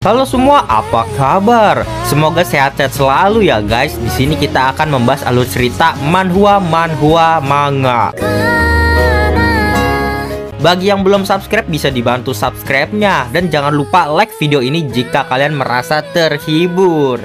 Halo semua, apa kabar? Semoga sehat-sehat selalu ya guys. Di sini kita akan membahas alur cerita manhwa manga. Bagi yang belum subscribe bisa dibantu subscribe-nya dan jangan lupa like video ini jika kalian merasa terhibur.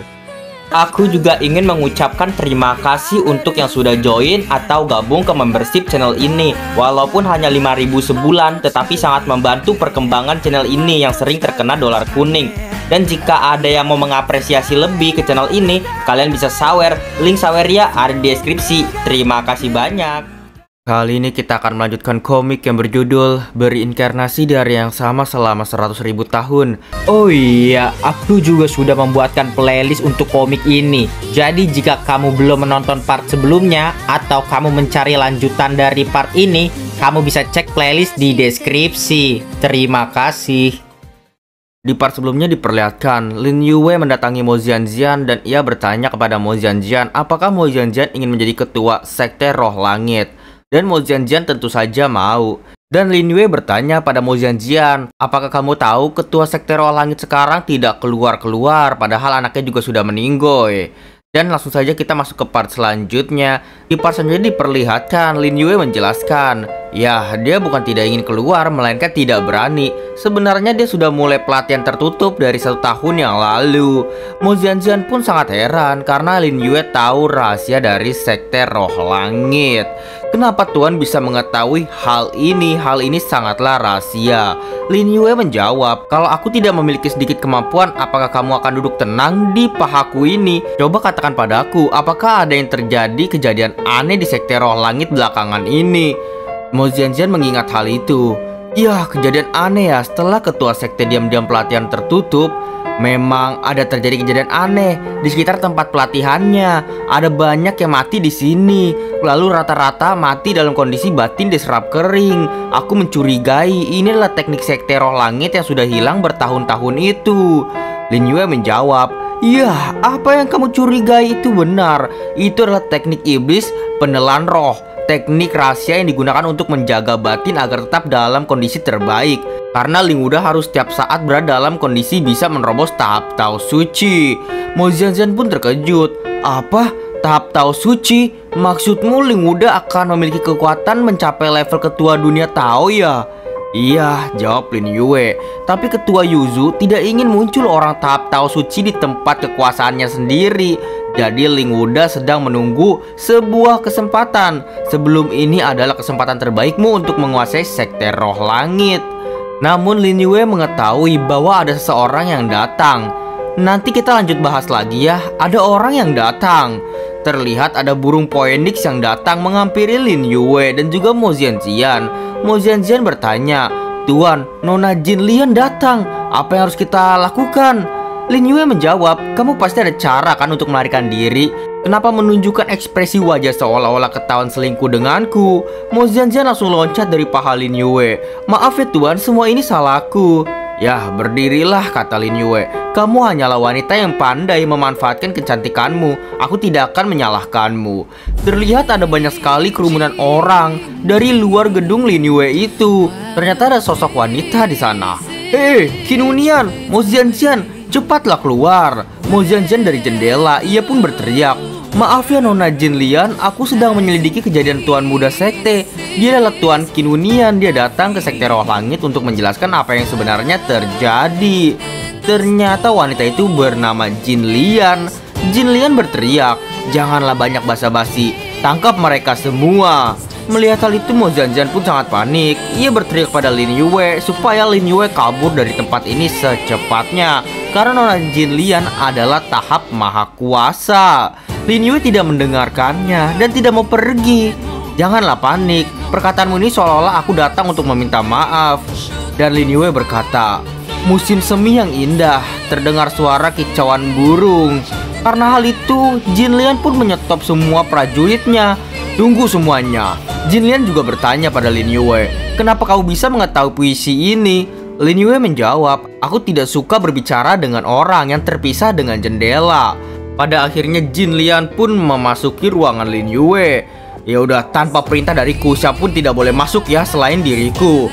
Aku juga ingin mengucapkan terima kasih untuk yang sudah join atau gabung ke membership channel ini. Walaupun hanya 5.000 sebulan, tetapi sangat membantu perkembangan channel ini yang sering terkena dolar kuning. Dan jika ada yang mau mengapresiasi lebih ke channel ini, kalian bisa sawer. Link sawernya ada di deskripsi. Terima kasih banyak. Kali ini kita akan melanjutkan komik yang berjudul Berinkarnasi di Hari yang Sama Selama 100.000 Tahun. Oh iya, aku juga sudah membuatkan playlist untuk komik ini. Jadi jika kamu belum menonton part sebelumnya atau kamu mencari lanjutan dari part ini, kamu bisa cek playlist di deskripsi. Terima kasih. Di part sebelumnya diperlihatkan Lin Yue mendatangi Mo Xianxian dan ia bertanya kepada Mo Xianxian apakah Mo Xianxian ingin menjadi ketua sekte Roh Langit. Dan Mo Xianxian tentu saja mau. Dan Lin Yue bertanya pada Mo Xianxian, apakah kamu tahu ketua sekte Roh Langit sekarang tidak keluar-keluar padahal anaknya juga sudah meninggoy. Dan langsung saja kita masuk ke part selanjutnya. Di part selanjutnya diperlihatkan Lin Yue menjelaskan, ya dia bukan tidak ingin keluar melainkan tidak berani. Sebenarnya dia sudah mulai pelatihan tertutup dari 1 tahun yang lalu. Mo Xianxian pun sangat heran karena Lin Yue tahu rahasia dari sekte Roh Langit. Kenapa Tuan bisa mengetahui hal ini? Hal ini sangatlah rahasia. Lin Yue menjawab, kalau aku tidak memiliki sedikit kemampuan, apakah kamu akan duduk tenang di pahaku ini? Coba katakan padaku, apakah ada yang terjadi kejadian aneh di sekte Roh Langit belakangan ini? Mo Xianxian mengingat hal itu. Ya, kejadian aneh ya, setelah ketua sekte diam-diam pelatihan tertutup, memang ada terjadi kejadian aneh di sekitar tempat pelatihannya. Ada banyak yang mati di sini. Lalu rata-rata mati dalam kondisi batin diserap kering. Aku mencurigai ini adalah teknik sekte Roh Langit yang sudah hilang bertahun-tahun itu. Lin Yue menjawab, ya, apa yang kamu curigai itu benar. Itu adalah teknik iblis penelan roh. Teknik rahasia yang digunakan untuk menjaga batin agar tetap dalam kondisi terbaik. Karena Ling Wuda harus setiap saat berada dalam kondisi bisa menerobos tahap Tao Suci. Mo Xianxian pun terkejut. Apa? Tahap Tao Suci? Maksudmu Ling Wuda akan memiliki kekuatan mencapai level ketua dunia Tao ya? Iya, jawab Lin Yue. Tapi ketua Yuzu tidak ingin muncul orang tahap Tao Suci di tempat kekuasaannya sendiri. Jadi Ling Wuda sedang menunggu sebuah kesempatan. Sebelum ini adalah kesempatan terbaikmu untuk menguasai sekte Roh Langit. Namun Lin Yue mengetahui bahwa ada seseorang yang datang. Nanti kita lanjut bahas lagi ya. Ada orang yang datang. Terlihat ada burung phoenix yang datang menghampiri Lin Yue dan juga Mo Xianxian. Mo Xianxian bertanya, Tuan, Nona Jin Lian datang. Apa yang harus kita lakukan? Lin Yue menjawab, kamu pasti ada cara kan untuk melarikan diri? Kenapa menunjukkan ekspresi wajah seolah-olah ketahuan selingkuh denganku? Mo Xianxian langsung loncat dari paha Lin Yue. Maaf ya Tuan, semua ini salahku. Ya, berdirilah, kata Lin Yue. Kamu hanyalah wanita yang pandai memanfaatkan kecantikanmu. Aku tidak akan menyalahkanmu. Terlihat ada banyak sekali kerumunan orang dari luar gedung Lin Yue itu. Ternyata ada sosok wanita di sana. Hei, Kinunian, Mo Xianxian, cepatlah keluar. Mo Xianxian dari jendela, ia pun berteriak, maaf ya Nona Jin Lian, aku sedang menyelidiki kejadian Tuan Muda Sekte. Dia adalah Tuan Kinunian. Dia datang ke Sekte Roh Langit untuk menjelaskan apa yang sebenarnya terjadi. Ternyata wanita itu bernama Jin Lian. Jin Lian berteriak, janganlah banyak basa-basi, tangkap mereka semua. Melihat hal itu Mo Xianxian pun sangat panik. Ia berteriak pada Lin Yue supaya Lin Yue kabur dari tempat ini secepatnya. Karena Nona Jin Lian adalah tahap maha kuasa. Lin Yue tidak mendengarkannya dan tidak mau pergi. Janganlah panik, perkataanmu ini seolah-olah aku datang untuk meminta maaf. Dan Lin Yue berkata, musim semi yang indah, terdengar suara kicauan burung. Karena hal itu, Jin Lian pun menyetop semua prajuritnya. Tunggu semuanya. Jin Lian juga bertanya pada Lin Yue, kenapa kau bisa mengetahui puisi ini? Lin Yue menjawab, aku tidak suka berbicara dengan orang yang terpisah dengan jendela. Pada akhirnya Jin Lian pun memasuki ruangan Lin Yue. Ya udah, tanpa perintah dariku, siapapun tidak boleh masuk ya selain diriku.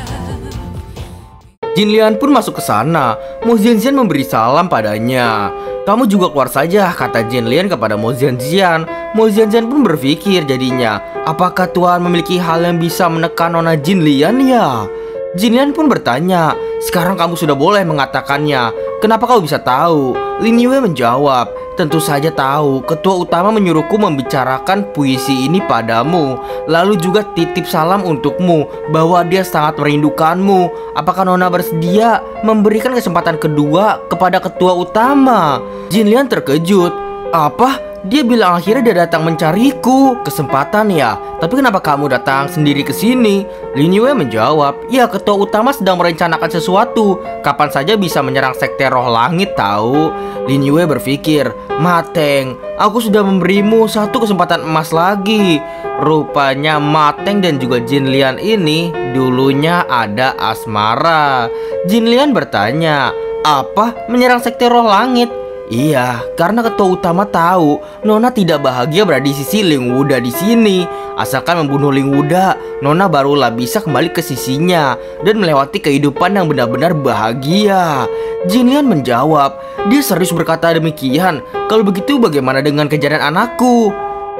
Jin Lian pun masuk ke sana. Mo Xianxian memberi salam padanya. "Kamu juga keluar saja," kata Jin Lian kepada Mo Xianxian. Mo Xianxian pun berpikir jadinya, apakah Tuan memiliki hal yang bisa menekan Nona Jin Lian ya? Jin Lian pun bertanya, "Sekarang kamu sudah boleh mengatakannya. Kenapa kau bisa tahu?" Lin Yue menjawab, "Tentu saja tahu. Ketua utama menyuruhku membicarakan puisi ini padamu. Lalu juga titip salam untukmu bahwa dia sangat merindukanmu. Apakah Nona bersedia memberikan kesempatan kedua kepada ketua utama?" Jin Lian terkejut. "Apa? Dia bilang akhirnya dia datang mencariku. Kesempatan ya? Tapi kenapa kamu datang sendiri ke sini?" Lin Yue menjawab, "Ya, ketua utama sedang merencanakan sesuatu. Kapan saja bisa menyerang sekte roh langit tahu." Lin Yue berpikir, "Mateng, aku sudah memberimu satu kesempatan emas lagi." Rupanya Mateng dan juga Jin Lian ini dulunya ada asmara. Jin Lian bertanya, "Apa? Menyerang sekte roh langit?" "Iya, karena ketua utama tahu Nona tidak bahagia berada di sisi Ling Wuda di sini. Asalkan membunuh Ling Wuda, Nona barulah bisa kembali ke sisinya dan melewati kehidupan yang benar-benar bahagia." Jin Lian menjawab, "Dia serius berkata demikian. Kalau begitu bagaimana dengan kejadian anakku?"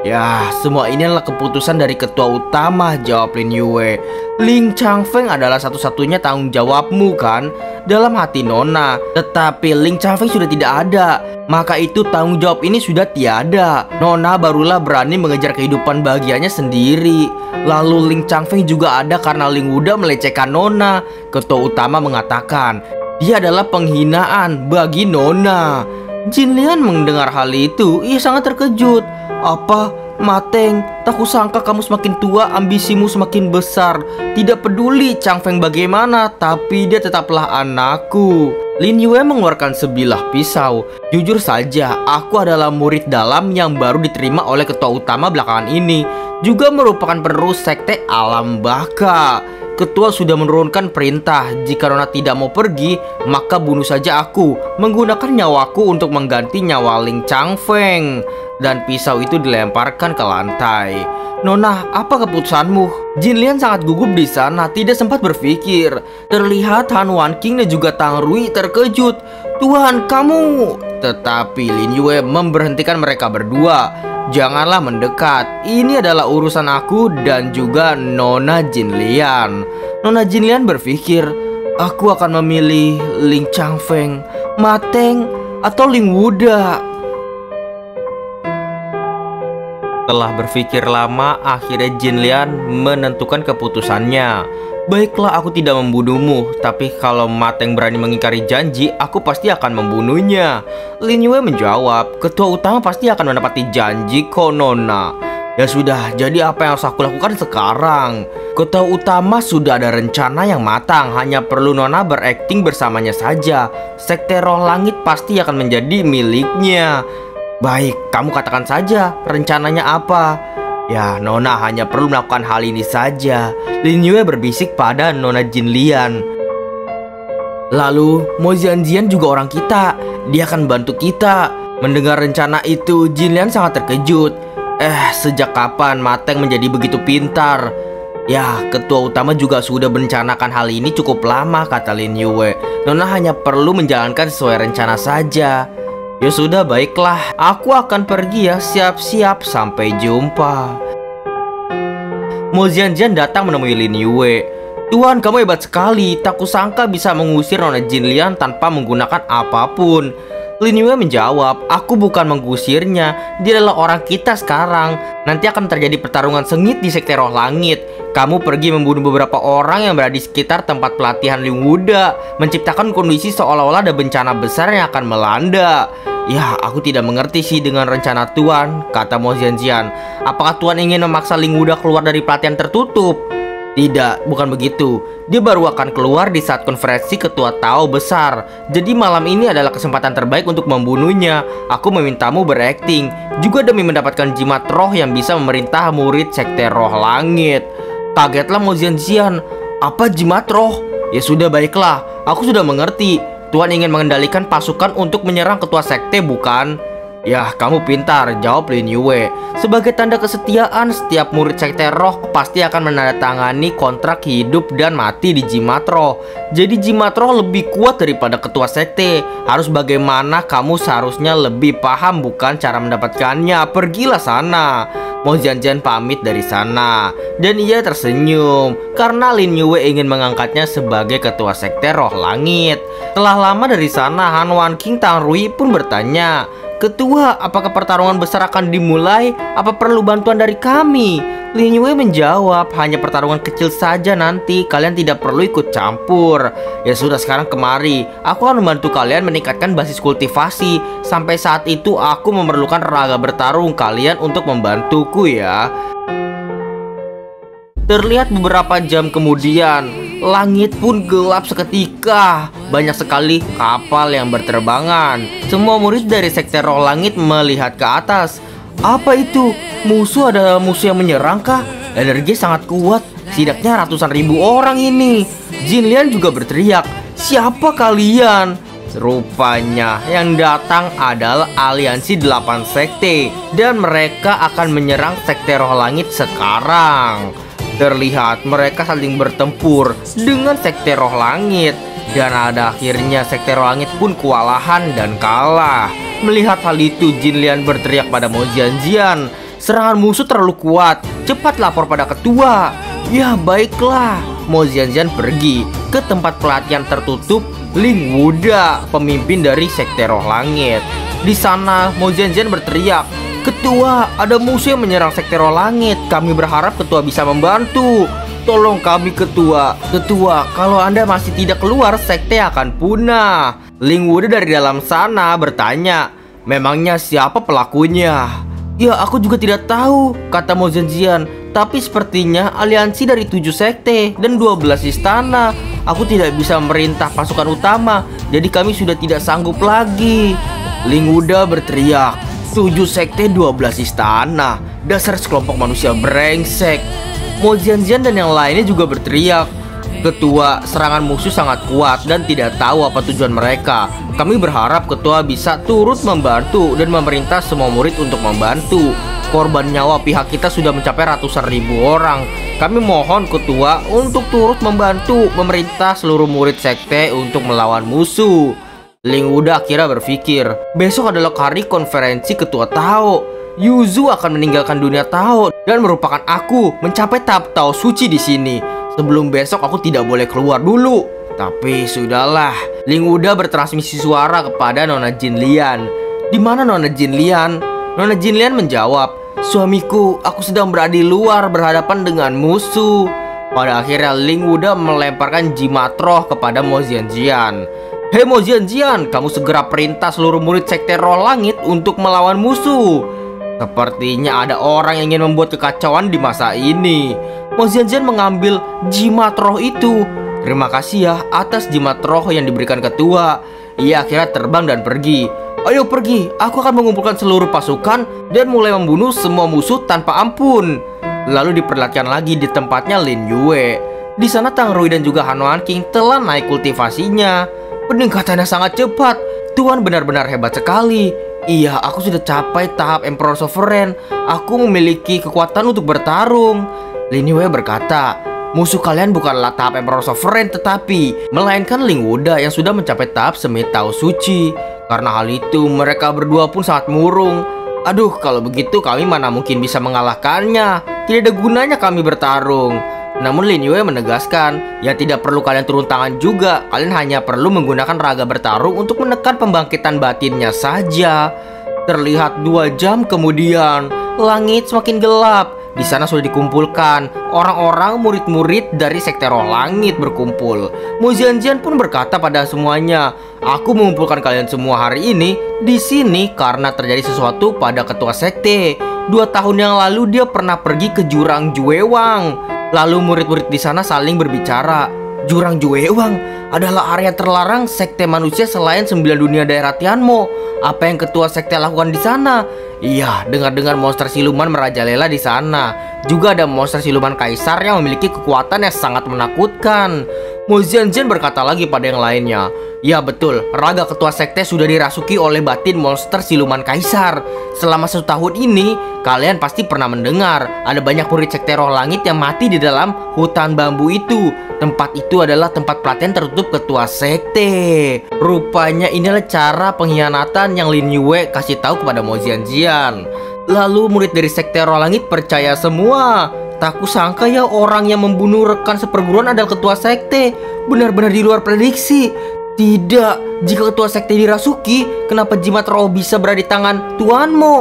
"Ya, semua ini adalah keputusan dari ketua utama," jawab Lin Yue. "Ling Changfeng adalah satu-satunya tanggung jawabmu kan?" Dalam hati Nona, tetapi Ling Changfeng sudah tidak ada. Maka itu tanggung jawab ini sudah tiada. Nona barulah berani mengejar kehidupan bahagianya sendiri. Lalu Ling Changfeng juga ada karena Ling Wuda melecehkan Nona. Ketua utama mengatakan dia adalah penghinaan bagi Nona. Jin Lian mendengar hal itu, ia sangat terkejut. "Apa? Mateng, tak kusangka kamu semakin tua, ambisimu semakin besar. Tidak peduli Changfeng bagaimana, tapi dia tetaplah anakku." Lin Yue mengeluarkan sebilah pisau. "Jujur saja, aku adalah murid dalam yang baru diterima oleh ketua utama belakangan ini. Juga merupakan penerus sekte alam baka. Ketua sudah menurunkan perintah, jika Nona tidak mau pergi, maka bunuh saja aku, menggunakan nyawaku untuk mengganti nyawa Ling Changfeng." Dan pisau itu dilemparkan ke lantai. "Nona, apa keputusanmu?" Jin Lian sangat gugup di sana, tidak sempat berpikir. Terlihat Han Wanqing dan juga Tang Rui terkejut. "Tuhan, kamu..." Tetapi Lin Yue memberhentikan mereka berdua. "Janganlah mendekat. Ini adalah urusan aku dan juga Nona Jin Lian." Nona Jin Lian berpikir, "Aku akan memilih Ling Changfeng, Mateng, atau Ling Wuda." Setelah berpikir lama, akhirnya Jin Lian menentukan keputusannya. "Baiklah, aku tidak membunuhmu, tapi kalau Mateng berani mengingkari janji, aku pasti akan membunuhnya." Lin Yue menjawab, "Ketua utama pasti akan menepati janji kok, Nona." "Ya sudah, jadi apa yang harus aku lakukan sekarang?" Ketua utama sudah ada rencana yang matang, hanya perlu Nona berakting bersamanya saja. Sekte roh langit pasti akan menjadi miliknya. "Baik, kamu katakan saja, rencananya apa?" "Ya, Nona hanya perlu melakukan hal ini saja." Lin Yue berbisik pada Nona Jin Lian. "Lalu, Mo Xianxian juga orang kita. Dia akan bantu kita." Mendengar rencana itu, Jin Lian sangat terkejut. Sejak kapan Mateng menjadi begitu pintar?" "Ya, ketua utama juga sudah merencanakan hal ini cukup lama," kata Lin Yue. "Nona hanya perlu menjalankan sesuai rencana saja." "Ya sudah, baiklah. Aku akan pergi ya. Siap-siap. Sampai jumpa." Mo Xianxian datang menemui Lin Yue. "Tuan, kamu hebat sekali. Tak kusangka bisa mengusir Nona Jin Lian tanpa menggunakan apapun." Lin Yue menjawab, "Aku bukan mengusirnya. Dia adalah orang kita sekarang. Nanti akan terjadi pertarungan sengit di sekte roh langit. Kamu pergi membunuh beberapa orang yang berada di sekitar tempat pelatihan Ling Wuda, menciptakan kondisi seolah-olah ada bencana besar yang akan melanda." "Ya, aku tidak mengerti sih dengan rencana Tuan," kata Mo Xianxian. "Apakah Tuan ingin memaksa Ling Wuda keluar dari pelatihan tertutup?" "Tidak, bukan begitu. Dia baru akan keluar di saat konferensi ketua Tao besar. Jadi malam ini adalah kesempatan terbaik untuk membunuhnya. Aku memintamu berakting, juga demi mendapatkan jimat roh yang bisa memerintah murid sekte roh langit." Kagetlah Mo Xianxian. "Apa jimat roh?" "Ya sudah, baiklah. Aku sudah mengerti. Tuan ingin mengendalikan pasukan untuk menyerang ketua sekte, bukan?" Yah, kamu pintar, jawab Lin Yue. Sebagai tanda kesetiaan, setiap murid sekte roh pasti akan menandatangani kontrak hidup dan mati di Jimat Roh. Jadi Jimat Roh lebih kuat daripada ketua sekte. Harus bagaimana kamu seharusnya lebih paham, bukan cara mendapatkannya. Pergilah sana. Mo Jianjian pamit dari sana dan ia tersenyum karena Lin Yue ingin mengangkatnya sebagai ketua sekte roh langit. Telah lama dari sana, Han Wanqing Tang Rui pun bertanya, "Ketua, apakah pertarungan besar akan dimulai? Apa perlu bantuan dari kami?" Lin Yue menjawab, "Hanya pertarungan kecil saja nanti, kalian tidak perlu ikut campur." "Ya sudah, sekarang kemari, aku akan membantu kalian meningkatkan basis kultivasi. Sampai saat itu aku memerlukan tenaga bertarung kalian untuk membantuku ya." Terlihat beberapa jam kemudian, langit pun gelap seketika. Banyak sekali kapal yang berterbangan. Semua murid dari sekte roh langit melihat ke atas. Apa itu? Musuh, ada musuh yang menyerang kah? Energi sangat kuat. Setidaknya ratusan ribu orang ini. Jin Lian juga berteriak, "Siapa kalian?" Rupanya yang datang adalah aliansi 8 sekte, dan mereka akan menyerang sekte roh langit sekarang. Terlihat mereka saling bertempur dengan sekte roh langit, dan ada akhirnya sekte roh langit pun kewalahan dan kalah. Melihat hal itu, Jin Lian berteriak pada Mo Jianjian, "Serangan musuh terlalu kuat, cepat lapor pada ketua." "Ya baiklah." Mo Jianjian pergi ke tempat pelatihan tertutup Ling Wuda, pemimpin dari sekte roh langit. Di sana Mo Jianjian berteriak, "Ketua, ada musuh yang menyerang sekte roh langit. Kami berharap ketua bisa membantu. Tolong kami ketua. Ketua, kalau Anda masih tidak keluar, sekte akan punah." Ling Wuda dari dalam sana bertanya, "Memangnya siapa pelakunya?" "Ya, aku juga tidak tahu," kata Mo Jianjian. "Tapi sepertinya aliansi dari 7 sekte dan 12 istana. Aku tidak bisa memerintah pasukan utama, jadi kami sudah tidak sanggup lagi." Ling Wuda berteriak, "7 sekte 12 istana, dasar sekelompok manusia brengsek." Mo Jianjian dan yang lainnya juga berteriak, "Ketua, serangan musuh sangat kuat dan tidak tahu apa tujuan mereka. Kami berharap ketua bisa turut membantu dan memerintah semua murid untuk membantu. Korban nyawa pihak kita sudah mencapai ratusan ribu orang. Kami mohon ketua untuk turut membantu memerintah seluruh murid sekte untuk melawan musuh." Ling Wuda akhirnya berpikir, besok adalah hari konferensi ketua Tao. Yuzu akan meninggalkan dunia Tao dan merupakan aku mencapai tahap Tao suci di sini. Sebelum besok aku tidak boleh keluar dulu. Tapi sudahlah. Ling Wuda bertransmisi suara kepada Nona Jin Lian. "Di mana Nona Jin Lian?" Nona Jin Lian menjawab, "Suamiku, aku sedang berada di luar berhadapan dengan musuh." Pada akhirnya Ling Wuda melemparkan jimat roh kepada Mo Jianjian. "Hei Mo Jianjian, kamu segera perintah seluruh murid sekte roh langit untuk melawan musuh. Sepertinya ada orang yang ingin membuat kekacauan di masa ini." Mo Jianjian mengambil jimat roh itu. "Terima kasih ya atas jimat roh yang diberikan ketua." Ia akhirnya terbang dan pergi. "Ayo pergi, aku akan mengumpulkan seluruh pasukan dan mulai membunuh semua musuh tanpa ampun." Lalu diperlihatkan lagi di tempatnya Lin Yue. Di sana Tang Rui dan juga Han Wanqing telah naik kultivasinya. Peningkatannya sangat cepat. Tuan benar-benar hebat sekali. "Iya, aku sudah capai tahap Emperor Sovereign. Aku memiliki kekuatan untuk bertarung." Lin Yue berkata, "Musuh kalian bukanlah tahap Emperor Sovereign, tetapi melainkan Ling Wuda yang sudah mencapai tahap semi Tao suci. Karena hal itu, mereka berdua pun sangat murung. Aduh, kalau begitu kami mana mungkin bisa mengalahkannya. Tidak ada gunanya kami bertarung." Namun Lin Yue menegaskan, ya tidak perlu kalian turun tangan juga. Kalian hanya perlu menggunakan raga bertarung untuk menekan pembangkitan batinnya saja. Terlihat 2 jam kemudian, langit semakin gelap. Di sana sudah dikumpulkan orang-orang murid-murid dari sekte roh langit berkumpul. Mo Jianjian pun berkata pada semuanya, "Aku mengumpulkan kalian semua hari ini di sini karena terjadi sesuatu pada ketua sekte. 2 tahun yang lalu dia pernah pergi ke jurang Juewang. Lalu murid-murid di sana saling berbicara. Jurang Juewang adalah area terlarang sekte manusia selain 9 dunia daerah Tianmo. Apa yang ketua sekte lakukan di sana? Iya, dengar-dengar monster siluman merajalela di sana. Juga ada monster siluman kaisar yang memiliki kekuatan yang sangat menakutkan." Mo Xianjian berkata lagi pada yang lainnya, "Ya betul, raga ketua sekte sudah dirasuki oleh batin monster siluman kaisar. Selama 1 tahun ini, kalian pasti pernah mendengar ada banyak murid sekte roh langit yang mati di dalam hutan bambu itu. Tempat itu adalah tempat pelatihan tertutup ketua sekte." Rupanya inilah cara pengkhianatan yang Lin Yue kasih tahu kepada Mo Xianjian. Lalu murid dari sekte roh langit percaya semua. Tak kusangka ya orang yang membunuh rekan seperguruan adalah ketua sekte. Benar-benar di luar prediksi. Tidak, jika ketua sekte dirasuki, kenapa jimat roh bisa berada di tangan tuanmu?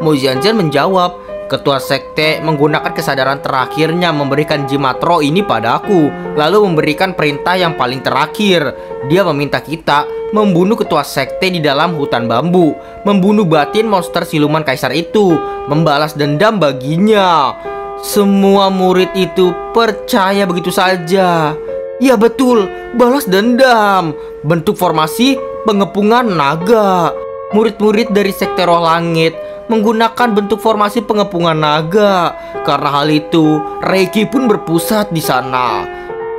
Mo Xianjian menjawab, ketua sekte menggunakan kesadaran terakhirnya memberikan jimat roh ini padaku, lalu memberikan perintah yang paling terakhir. Dia meminta kita membunuh ketua sekte di dalam hutan bambu, membunuh batin monster siluman kaisar itu, membalas dendam baginya. Semua murid itu percaya begitu saja. Ya betul, balas dendam. Bentuk formasi pengepungan naga. Murid-murid dari sekte roh langit menggunakan bentuk formasi pengepungan naga. Karena hal itu, Reiki pun berpusat di sana.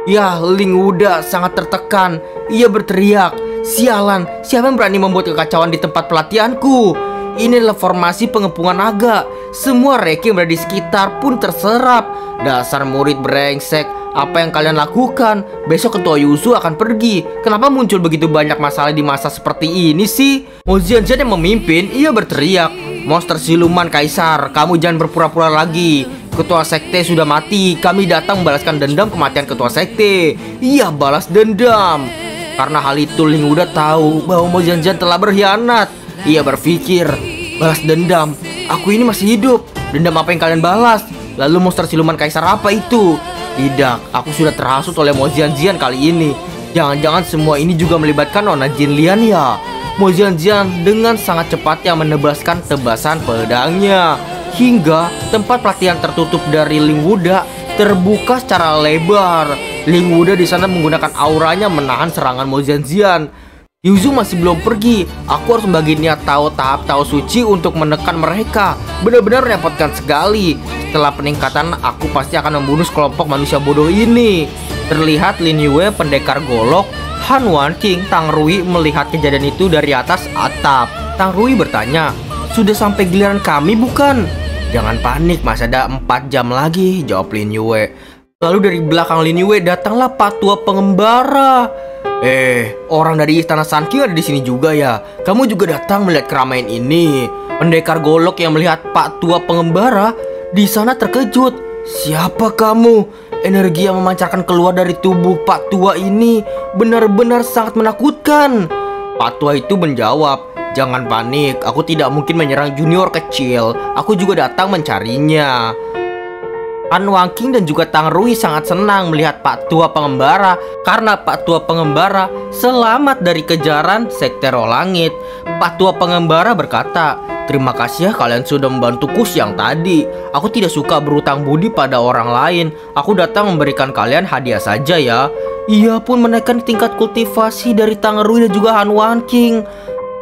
Ya, Ling Wuda sangat tertekan. Ia berteriak, "Sialan, siapa yang berani membuat kekacauan di tempat pelatihanku? Ini adalah formasi pengepungan naga. Semua Reiki yang berada di sekitar pun terserap. Dasar murid brengsek, apa yang kalian lakukan? Besok ketua Yuzu akan pergi. Kenapa muncul begitu banyak masalah di masa seperti ini sih?" Mo Xianjian yang memimpin, ia berteriak, "Monster siluman kaisar, kamu jangan berpura-pura lagi. Ketua sekte sudah mati. Kami datang membalaskan dendam kematian ketua sekte." Ia balas dendam. Karena hal itu Ling Wuda tahu bahwa Mo Xianjian telah berkhianat. Ia berpikir, balas dendam? Aku ini masih hidup. Dendam apa yang kalian balas? Lalu monster siluman kaisar apa itu? Tidak, aku sudah terhasut oleh Mo Xianjian kali ini. Jangan-jangan semua ini juga melibatkan Nona Jin Lian ya? Mo Xianjian dengan sangat cepatnya menebaskan tebasan pedangnya, hingga tempat pelatihan tertutup dari Ling Wuda terbuka secara lebar. Ling Wuda di sana menggunakan auranya menahan serangan Mo Xianjian. Yuzu masih belum pergi. Aku harus membagi niat tahap Tao Suci untuk menekan mereka. Benar-benar repotkan sekali. Setelah peningkatan, aku pasti akan membunuh sekelompok manusia bodoh ini. Terlihat Lin Yue, pendekar golok, Han Wanqing, Tang Rui melihat kejadian itu dari atas atap. Tang Rui bertanya, "Sudah sampai giliran kami bukan?" "Jangan panik, masih ada 4 jam lagi," jawab Lin Yue. Lalu dari belakang Lin Yue datanglah Pak Tua Pengembara. Orang dari Istana Sun King ada di sini juga ya? Kamu juga datang melihat keramaian ini?" Pendekar golok yang melihat Pak Tua Pengembara di sana terkejut. "Siapa kamu?" Energi yang memancarkan keluar dari tubuh Pak Tua ini benar-benar sangat menakutkan. Pak Tua itu menjawab, "Jangan panik, aku tidak mungkin menyerang junior kecil. Aku juga datang mencarinya." Han Wanqing dan juga Tang Rui sangat senang melihat Pak Tua Pengembara karena Pak Tua Pengembara selamat dari kejaran sekte roh langit. Pak Tua Pengembara berkata, "Terima kasih ya kalian sudah membantuku siang tadi. Aku tidak suka berutang budi pada orang lain. Aku datang memberikan kalian hadiah saja ya." Ia pun menaikkan tingkat kultivasi dari Tang Rui dan juga Han Wanqing.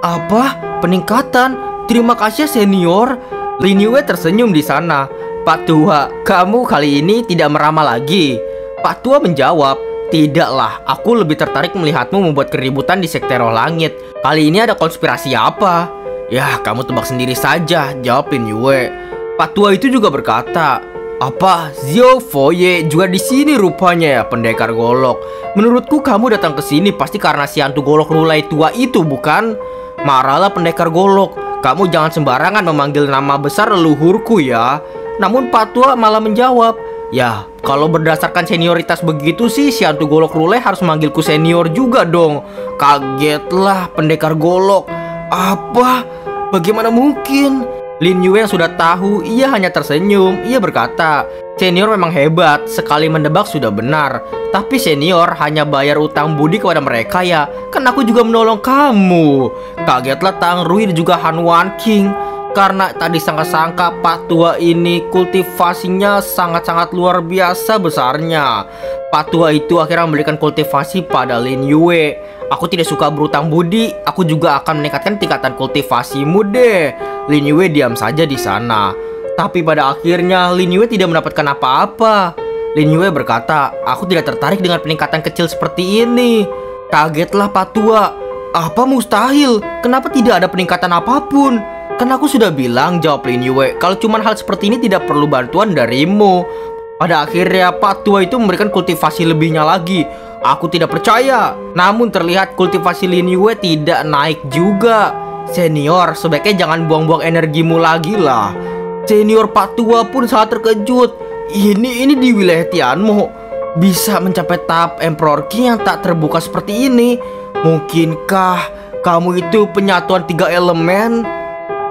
"Apa? Peningkatan? Terima kasih senior." Lin Yue tersenyum di sana. "Pak Tua, kamu kali ini tidak meramal lagi?" Pak Tua menjawab, "Tidaklah, aku lebih tertarik melihatmu membuat keributan di sekte roh langit. Kali ini ada konspirasi apa?" "Ya, kamu tebak sendiri saja," jawab Lin Yue. Pak Tua itu juga berkata, "Apa, Xiao Foye juga di sini rupanya ya, pendekar golok. Menurutku kamu datang ke sini pasti karena si hantu golok rulai tua itu, bukan?" "Marahlah pendekar golok, kamu jangan sembarangan memanggil nama besar leluhurku ya." Namun Pak Tua malah menjawab, "Ya, kalau berdasarkan senioritas begitu sih, si hantu golok rule harus manggilku senior juga dong." Kagetlah pendekar golok. "Apa? Bagaimana mungkin?" Lin Yue yang sudah tahu, ia hanya tersenyum. Ia berkata, "Senior memang hebat, sekali mendebak sudah benar. Tapi senior hanya bayar utang budi kepada mereka ya, kan aku juga menolong kamu." Kagetlah Tang Rui dan juga Han Wanqing. Karena tadi sangka-sangka Pak Tua ini kultivasinya sangat-sangat luar biasa besarnya. Pak Tua itu akhirnya memberikan kultivasi pada Lin Yue. "Aku tidak suka berutang budi, aku juga akan meningkatkan tingkatan kultivasimu deh." Lin Yue diam saja di sana. Tapi pada akhirnya Lin Yue tidak mendapatkan apa-apa. Lin Yue berkata, aku tidak tertarik dengan peningkatan kecil seperti ini. Kagetlah Pak Tua. Apa mustahil? Kenapa tidak ada peningkatan apapun? Kan aku sudah bilang, jawab Lin Yue, kalau cuma hal seperti ini tidak perlu bantuan darimu. Pada akhirnya Pak Tua itu memberikan kultivasi lebihnya lagi. Aku tidak percaya. Namun terlihat kultivasi Lin Yue tidak naik juga. Senior, sebaiknya jangan buang-buang energimu lagi lah. Senior Pak Tua pun sangat terkejut. Ini di wilayah Tianmo bisa mencapai tahap Emperor King yang tak terbuka seperti ini. Mungkinkah kamu itu penyatuan 3 elemen?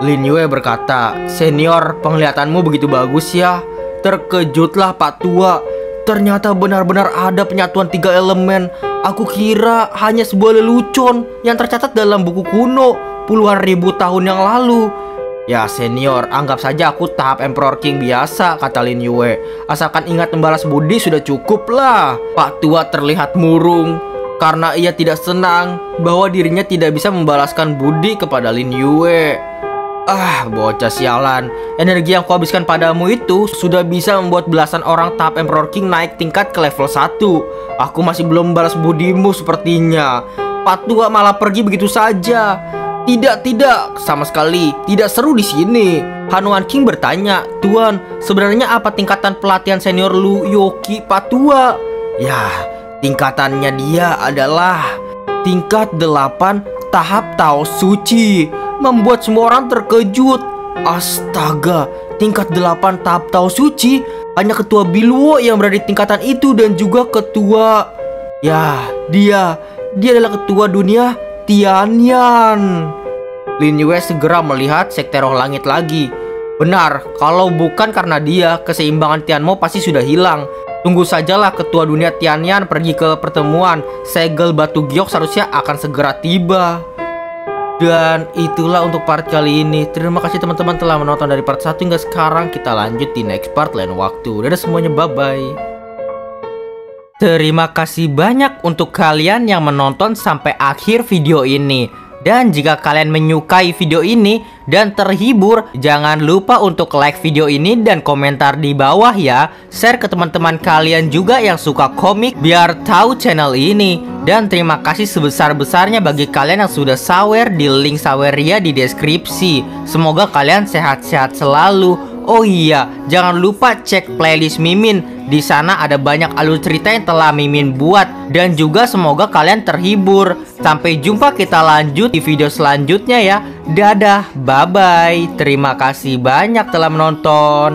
Lin Yue berkata, senior, penglihatanmu begitu bagus ya. Terkejutlah Pak Tua. Ternyata benar-benar ada penyatuan 3 elemen. Aku kira hanya sebuah lelucon yang tercatat dalam buku kuno puluhan ribu tahun yang lalu. Ya senior, anggap saja aku tahap Emperor King biasa, kata Lin Yue. Asalkan ingat membalas budi sudah cukup lah. Pak Tua terlihat murung karena ia tidak senang bahwa dirinya tidak bisa membalaskan budi kepada Lin Yue. Ah, bocah sialan. Energi yang kuhabiskan padamu itu sudah bisa membuat belasan orang tahap Emperor King naik tingkat ke level 1. Aku masih belum membalas budimu sepertinya. Pak Tua malah pergi begitu saja. Tidak, sama sekali tidak seru di sini. Hanuan King bertanya, Tuan, sebenarnya apa tingkatan pelatihan senior Lu Yoki Pak Tua? Ya, tingkatannya dia adalah tingkat 8 tahap Tao Suci. Membuat semua orang terkejut. Astaga, tingkat 8 tahap Tao Suci. Hanya ketua Biluo yang berada di tingkatan itu dan juga ketua. Ya, dia adalah ketua dunia Tianyan. Lin Yue segera melihat sekte roh langit lagi. Benar, kalau bukan karena dia, keseimbangan Tianmo pasti sudah hilang. Tunggu sajalah ketua dunia Tianyan pergi ke pertemuan. Segel batu giok seharusnya akan segera tiba. Dan itulah untuk part kali ini. Terima kasih teman-teman telah menonton dari part 1 hingga sekarang. Kita lanjut di next part lain waktu. Dadah semuanya, bye-bye. Terima kasih banyak untuk kalian yang menonton sampai akhir video ini. Dan jika kalian menyukai video ini dan terhibur, jangan lupa untuk like video ini dan komentar di bawah ya. Share ke teman-teman kalian juga yang suka komik biar tahu channel ini. Dan terima kasih sebesar-besarnya bagi kalian yang sudah sawer di link saweria di deskripsi. Semoga kalian sehat-sehat selalu. Oh iya, jangan lupa cek playlist Mimin. Di sana ada banyak alur cerita yang telah Mimin buat. Dan juga semoga kalian terhibur. Sampai jumpa, kita lanjut di video selanjutnya ya. Dadah, bye-bye. Terima kasih banyak telah menonton.